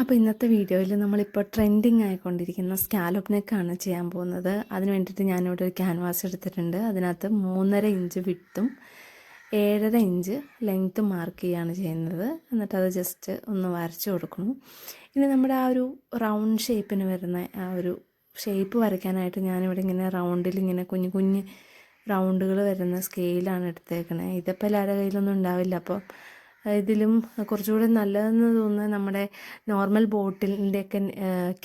അപ്പോൾ ഇന്നത്തെ വീഡിയോയിൽ നമ്മളിപ്പോൾ ട്രെൻഡിങ് ആയിക്കൊണ്ടിരിക്കുന്ന സ്കാലപ്പ് നെക്കാണ് ചെയ്യാൻ പോകുന്നത്. അതിന് വേണ്ടിയിട്ട് ഞാനിവിടെ ഒരു ക്യാൻവാസ് എടുത്തിട്ടുണ്ട്. അതിനകത്ത് 3.5 ഇഞ്ച് വിഡ്ത്തും 7.5 ഇഞ്ച് ലെങ്ത്തും മാർക്ക് ചെയ്യുകയാണ് ചെയ്യുന്നത്. എന്നിട്ട് അത് ജസ്റ്റ് ഒന്ന് വരച്ച് കൊടുക്കണം. ഇനി നമ്മുടെ ആ ഒരു റൗണ്ട് ഷേപ്പിന് വരുന്ന ആ ഒരു ഷേപ്പ് വരയ്ക്കാനായിട്ട് ഞാനിവിടെ ഇങ്ങനെ റൗണ്ടിൽ ഇങ്ങനെ കുഞ്ഞു കുഞ്ഞ് റൗണ്ടുകൾ വരുന്ന സ്കെയിലാണ് എടുത്തേക്കണേ. ഇതിപ്പോൾ എല്ലാവരുടെ കയ്യിലൊന്നും ഉണ്ടാവില്ല. അപ്പോൾ ഇതിലും കുറച്ചുകൂടി നല്ലതെന്ന് തോന്നുന്നത് നമ്മുടെ നോർമൽ ബോട്ടിലിൻ്റെയൊക്കെ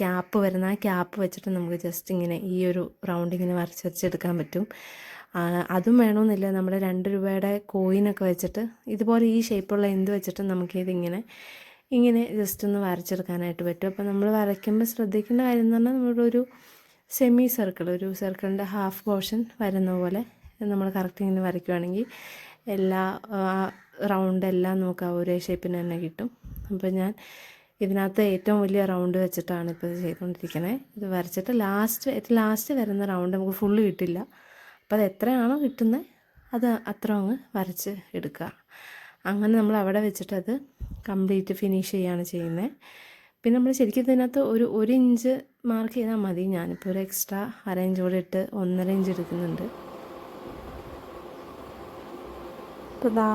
ക്യാപ്പ് വരുന്ന ആ ക്യാപ്പ് വെച്ചിട്ട് നമുക്ക് ജസ്റ്റ് ഇങ്ങനെ ഈ ഒരു റൗണ്ട് ഇങ്ങനെ വരച്ചെടുക്കാൻ പറ്റും. അതും വേണമെന്നില്ല, നമ്മുടെ 2 രൂപയുടെ കോയിനൊക്കെ വെച്ചിട്ട് ഇതുപോലെ ഈ ഷേപ്പുള്ള എന്ത് വെച്ചിട്ട് നമുക്കിതിങ്ങനെ ജസ്റ്റ് ഒന്ന് വരച്ചെടുക്കാനായിട്ട് പറ്റും. അപ്പോൾ നമ്മൾ വരയ്ക്കുമ്പോൾ ശ്രദ്ധിക്കേണ്ട കാര്യം എന്ന് പറഞ്ഞാൽ നമ്മളൊരു സെമി സർക്കിൾ, ഒരു സർക്കിളിൻ്റെ ഹാഫ് പോർഷൻ വരുന്ന പോലെ നമ്മൾ കറക്റ്റ് ഇങ്ങനെ വരയ്ക്കുകയാണെങ്കിൽ എല്ലാ റൗണ്ട് എല്ലാം നമുക്ക് ആ ഒരേ ഷേപ്പിന് തന്നെ കിട്ടും. അപ്പോൾ ഞാൻ ഇതിനകത്ത് ഏറ്റവും വലിയ റൗണ്ട് വെച്ചിട്ടാണ് ഇപ്പോൾ ഇത് ചെയ്തുകൊണ്ടിരിക്കുന്നത്. ഇത് വരച്ചിട്ട് ലാസ്റ്റ് വരുന്ന റൗണ്ട് നമുക്ക് ഫുള്ള് കിട്ടില്ല. അപ്പോൾ അത് എത്രയാണോ കിട്ടുന്നത് അത് അത്ര അങ്ങ് വരച്ച് എടുക്കുക. അങ്ങനെ നമ്മൾ അവിടെ വെച്ചിട്ട് അത് കംപ്ലീറ്റ് ഫിനിഷ് ചെയ്യുകയാണ് ചെയ്യുന്നത്. പിന്നെ നമ്മൾ ശരിക്കും ഇതിനകത്ത് ഒരു ഇഞ്ച് മാർക്ക് ചെയ്താൽ മതി. ഞാനിപ്പോൾ ഒരു എക്സ്ട്രാ 1/2 ഇഞ്ച് കൂടെ ഇട്ട് 1.5 ഇഞ്ച് എടുക്കുന്നുണ്ട്. അപ്പോൾ ഇതാ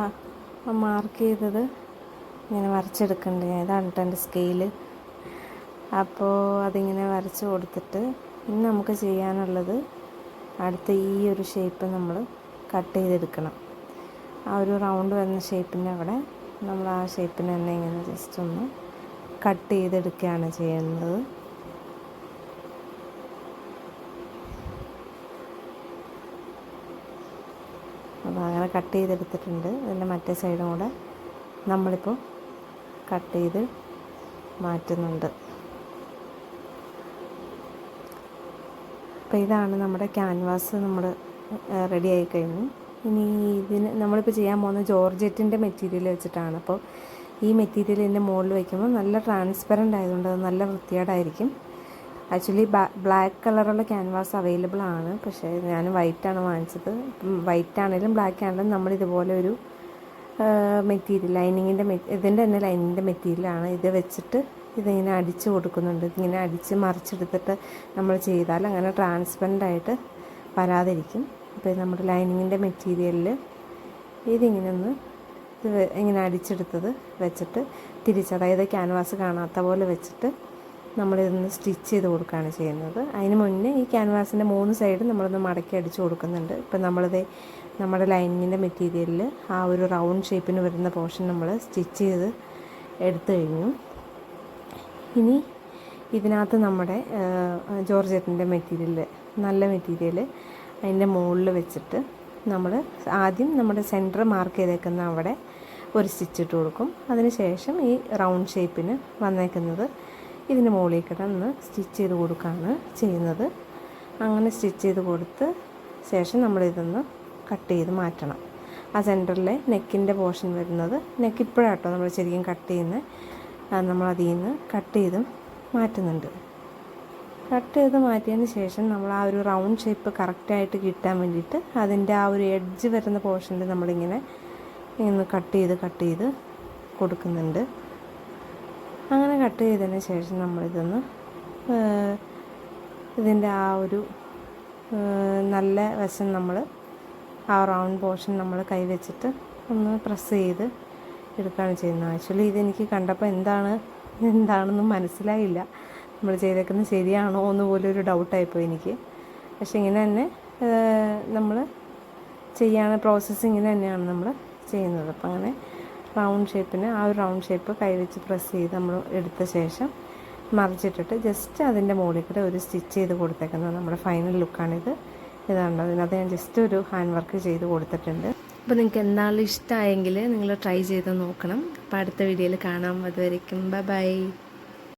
മാർക്ക് ചെയ്തത് ഇങ്ങനെ വരച്ചെടുക്കണ്ടേ, ഇതാണ് കേട്ടോ എൻ്റെ സ്കെയില്. അപ്പോൾ അതിങ്ങനെ വരച്ച് കൊടുത്തിട്ട് ഇനി നമുക്ക് ചെയ്യാനുള്ളത് അടുത്ത ഈ ഒരു ഷേപ്പ് നമ്മൾ കട്ട് ചെയ്തെടുക്കണം. ആ ഒരു റൗണ്ട് വരുന്ന ഷേപ്പിൻ്റെ അവിടെ നമ്മൾ ആ ഷേപ്പിന് തന്നെ ഇങ്ങനെ ജസ്റ്റ് ഒന്ന് കട്ട് ചെയ്തെടുക്കുകയാണ് ചെയ്യുന്നത്. അപ്പോൾ അങ്ങനെ കട്ട് ചെയ്തെടുത്തിട്ടുണ്ട്. അതിൻ്റെ മറ്റേ സൈഡും കൂടെ നമ്മളിപ്പോൾ കട്ട് ചെയ്ത് മാറ്റുന്നുണ്ട്. അപ്പോൾ ഇതാണ് നമ്മുടെ ക്യാൻവാസ്, നമ്മൾ റെഡി ആയി കഴിഞ്ഞു. ഇനി ഇതിന് നമ്മളിപ്പോൾ ചെയ്യാൻ പോകുന്ന ജോർജറ്റിൻ്റെ മെറ്റീരിയൽ വെച്ചിട്ടാണ്. അപ്പോൾ ഈ മെറ്റീരിയൽ ഇതിൻ്റെ മുകളിൽ വയ്ക്കുമ്പോൾ നല്ല ട്രാൻസ്പെറൻ്റ് ആയതുകൊണ്ട് അത് നല്ല വൃത്തികേടായിരിക്കും. ആക്ച്വലി ബ്ലാക്ക് കളറുള്ള ക്യാൻവാസ് അവൈലബിൾ ആണ്, പക്ഷേ ഞാൻ വൈറ്റാണ് വാങ്ങിച്ചത്. വൈറ്റ് ആണെങ്കിലും ബ്ലാക്ക് ആണെങ്കിലും നമ്മളിതുപോലെ ഒരു മെറ്റീരിയൽ ഇതിൻ്റെ തന്നെ ലൈനിങ്ങിൻ്റെ മെറ്റീരിയലാണ്. ഇത് വെച്ചിട്ട് ഇതിങ്ങനെ അടിച്ച് കൊടുക്കുന്നുണ്ട്. ഇതിങ്ങനെ അടിച്ച് മറിച്ചെടുത്തിട്ട് നമ്മൾ ചെയ്താൽ അങ്ങനെ ട്രാൻസ്പെറൻ്റ് ആയിട്ട് വരാതിരിക്കും. അപ്പോൾ നമ്മുടെ ലൈനിങ്ങിൻ്റെ മെറ്റീരിയലിൽ ഇങ്ങനെ അടിച്ചെടുത്തത് വെച്ചിട്ട് അതായത് ക്യാൻവാസ് കാണാത്ത പോലെ വെച്ചിട്ട് നമ്മളിതൊന്ന് സ്റ്റിച്ച് ചെയ്ത് കൊടുക്കുകയാണ് ചെയ്യുന്നത്. അതിന് മുന്നേ ഈ ക്യാൻവാസിൻ്റെ 3 സൈഡും നമ്മളൊന്ന് മടക്കി അടിച്ച് കൊടുക്കുന്നുണ്ട്. ഇപ്പം നമ്മുടെ ലൈനിങ്ങിൻ്റെ മെറ്റീരിയലിൽ ആ ഒരു റൗണ്ട് ഷേപ്പിന് വരുന്ന പോർഷൻ നമ്മൾ സ്റ്റിച്ച് ചെയ്ത് എടുത്തു കഴിഞ്ഞു. ഇനി ഇതിനകത്ത് നമ്മുടെ ജോർജറ്റിൻ്റെ മെറ്റീരിയൽ, നല്ല മെറ്റീരിയൽ അതിൻ്റെ മുകളിൽ വെച്ചിട്ട് നമ്മൾ ആദ്യം നമ്മുടെ സെൻറ്റർ മാർക്ക് ചെയ്തേക്കുന്ന അവിടെ ഒരു സ്റ്റിച്ച് ഇട്ട് കൊടുക്കും. അതിന് ശേഷം ഈ റൗണ്ട് ഷേപ്പിന് വന്നേക്കുന്നത് ഇതിന് മുകളിൽ കിടന്ന് സ്റ്റിച്ച് ചെയ്ത് കൊടുക്കുകയാണ് ചെയ്യുന്നത്. അങ്ങനെ സ്റ്റിച്ച് ചെയ്ത് കൊടുത്ത് ശേഷം നമ്മളിതൊന്ന് കട്ട് ചെയ്ത് മാറ്റണം. ആ സെൻറ്ററിലെ നെക്കിൻ്റെ പോർഷൻ വരുന്നത്, നെക്ക് ഇപ്പോഴാട്ടോ നമ്മൾ ശരിക്കും കട്ട് ചെയ്യുന്നത്, നമ്മൾ അതിൽ നിന്ന് കട്ട് ചെയ്ത് മാറ്റുന്നുണ്ട്. കട്ട് ചെയ്ത് മാറ്റിയതിന് ശേഷം നമ്മൾ ആ ഒരു റൗണ്ട് ഷേപ്പ് കറക്റ്റായിട്ട് കിട്ടാൻ വേണ്ടിയിട്ട് അതിൻ്റെ ആ ഒരു എഡ്ജ് വരുന്ന പോർഷനിൽ നമ്മളിങ്ങനെ കട്ട് ചെയ്ത് കൊടുക്കുന്നുണ്ട്. അങ്ങനെ കട്ട് ചെയ്തതിന് ശേഷം ഇതിൻ്റെ ആ ഒരു നല്ല വശം നമ്മൾ ആ റൗണ്ട് പോർഷൻ നമ്മൾ കൈവച്ചിട്ട് ഒന്ന് പ്രസ് ചെയ്ത് എടുക്കുകയാണ് ചെയ്യുന്നത്. ആക്ച്വലി ഇതെനിക്ക് കണ്ടപ്പോൾ എന്താണെന്നും മനസ്സിലായില്ല. നമ്മൾ ചെയ്തേക്കുന്നത് ശരിയാണോ എന്ന് പോലും ഒരു ഡൗട്ടായിപ്പോയി എനിക്ക്. പക്ഷെ ഇങ്ങനെ തന്നെ നമ്മൾ പ്രോസസ്സ് ഇങ്ങനെ തന്നെയാണ് നമ്മൾ ചെയ്യുന്നത്. അപ്പം അങ്ങനെ റൗണ്ട് ഷേപ്പിന് ആ ഒരു റൗണ്ട് ഷേപ്പ് കൈവച്ച് പ്രസ് ചെയ്ത് നമ്മൾ എടുത്ത ശേഷം മറിച്ചിട്ടിട്ട് ജസ്റ്റ് അതിൻ്റെ മുകളിൽ കൂടെ ഒരു സ്റ്റിച്ച് ചെയ്ത് കൊടുത്തേക്കുന്നത് നമ്മുടെ ഫൈനൽ ലുക്കാണിത്. ഇതാണ് അതിനകത്ത് ഞാൻ ജസ്റ്റ് ഒരു ഹാൻഡ് വർക്ക് ചെയ്ത് കൊടുത്തിട്ടുണ്ട്. അപ്പോൾ നിങ്ങൾക്ക് എന്തായാലും ഇഷ്ടമായെങ്കിൽ നിങ്ങൾ ട്രൈ ചെയ്ത് നോക്കണം. അപ്പോൾ അടുത്ത വീഡിയോയിൽ കാണാം. അതുവരേക്കും ബൈ.